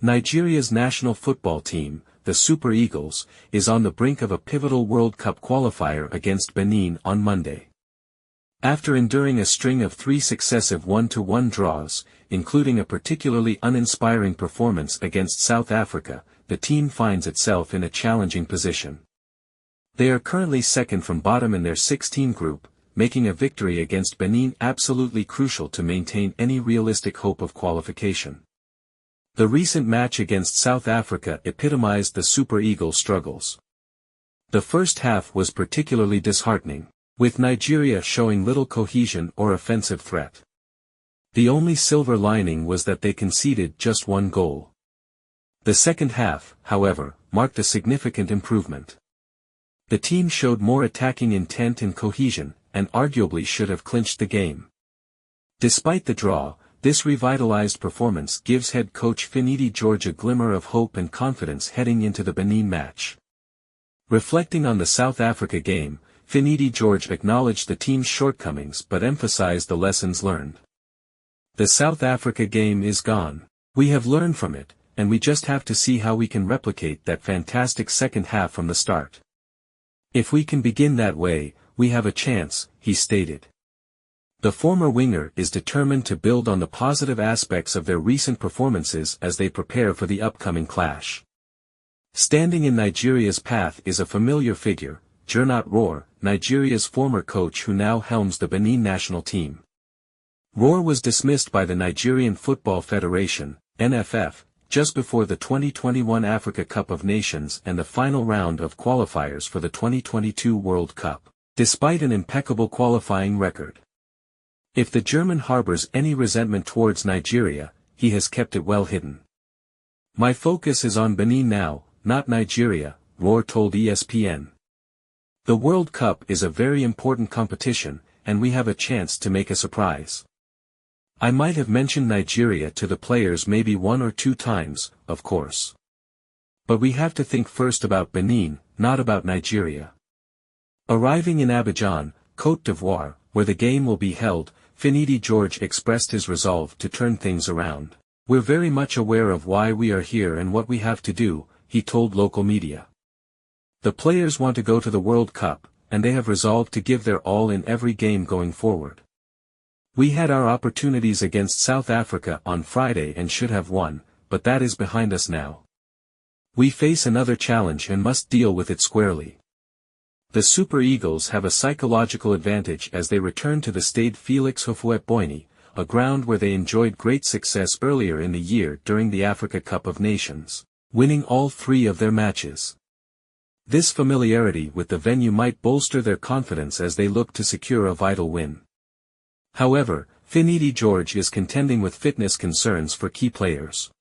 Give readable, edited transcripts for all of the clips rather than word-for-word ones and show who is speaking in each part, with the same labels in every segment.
Speaker 1: Nigeria's national football team, the Super Eagles, is on the brink of a pivotal World Cup qualifier against Benin on Monday. After enduring a string of 3 successive 1-1 draws, including a particularly uninspiring performance against South Africa, the team finds itself in a challenging position. They are currently second from bottom in their 16 group, making a victory against Benin absolutely crucial to maintain any realistic hope of qualification. The recent match against South Africa epitomized the Super Eagles' struggles. The first half was particularly disheartening, with Nigeria showing little cohesion or offensive threat. The only silver lining was that they conceded just 1 goal. The second half, however, marked a significant improvement. The team showed more attacking intent and cohesion, and arguably should have clinched the game. Despite the draw, this revitalized performance gives head coach Finidi George a glimmer of hope and confidence heading into the Benin match. Reflecting on the South Africa game, Finidi George acknowledged the team's shortcomings but emphasized the lessons learned. The South Africa game is gone. We have learned from it, and we just have to see how we can replicate that fantastic second half from the start. If we can begin that way, we have a chance, he stated. The former winger is determined to build on the positive aspects of their recent performances as they prepare for the upcoming clash. Standing in Nigeria's path is a familiar figure, Gernot Rohr, Nigeria's former coach who now helms the Benin national team. Rohr was dismissed by the Nigerian Football Federation, NFF, just before the 2021 Africa Cup of Nations and the final round of qualifiers for the 2022 World Cup, despite an impeccable qualifying record. If the German harbors any resentment towards Nigeria, he has kept it well hidden. My focus is on Benin now, not Nigeria, Rohr told ESPN. The World Cup is a very important competition, and we have a chance to make a surprise. I might have mentioned Nigeria to the players maybe 1 or 2 times, of course. But we have to think first about Benin, not about Nigeria. Arriving in Abidjan, Côte d'Ivoire, where the game will be held, Finidi George expressed his resolve to turn things around. We're very much aware of why we are here and what we have to do, he told local media. The players want to go to the World Cup, and they have resolved to give their all in every game going forward. We had our opportunities against South Africa on Friday and should have won, but that is behind us now. We face another challenge and must deal with it squarely. The Super Eagles have a psychological advantage as they return to the Stade Félix Houphouët-Boigny, a ground where they enjoyed great success earlier in the year during the Africa Cup of Nations, winning all 3 of their matches. This familiarity with the venue might bolster their confidence as they look to secure a vital win. However, Finidi George is contending with fitness concerns for key players.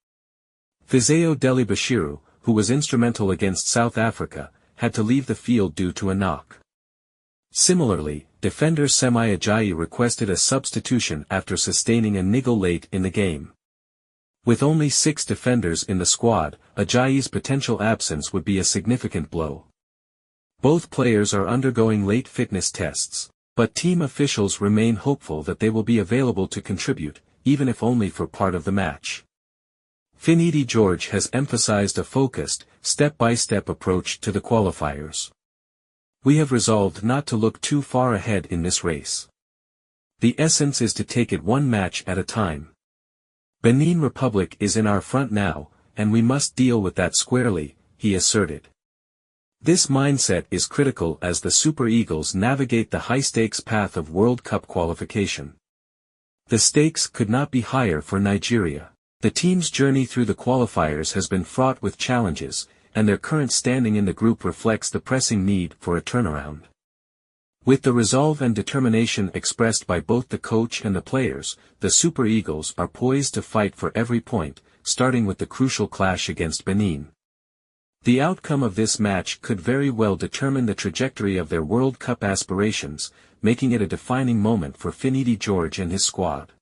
Speaker 1: Fisayo Dele-Bashiru, who was instrumental against South Africa, had to leave the field due to a knock. Similarly, defender Ajayi requested a substitution after sustaining a niggle late in the game. With only 6 defenders in the squad, Ajayi's potential absence would be a significant blow. Both players are undergoing late fitness tests, but team officials remain hopeful that they will be available to contribute, even if only for part of the match. Finidi George has emphasized a focused, step-by-step approach to the qualifiers. We have resolved not to look too far ahead in this race. The essence is to take it 1 match at a time. Benin Republic is in our front now, and we must deal with that squarely, he asserted. This mindset is critical as the Super Eagles navigate the high-stakes path of World Cup qualification. The stakes could not be higher for Nigeria. The team's journey through the qualifiers has been fraught with challenges, and their current standing in the group reflects the pressing need for a turnaround. With the resolve and determination expressed by both the coach and the players, the Super Eagles are poised to fight for every point, starting with the crucial clash against Benin. The outcome of this match could very well determine the trajectory of their World Cup aspirations, making it a defining moment for Finidi George and his squad.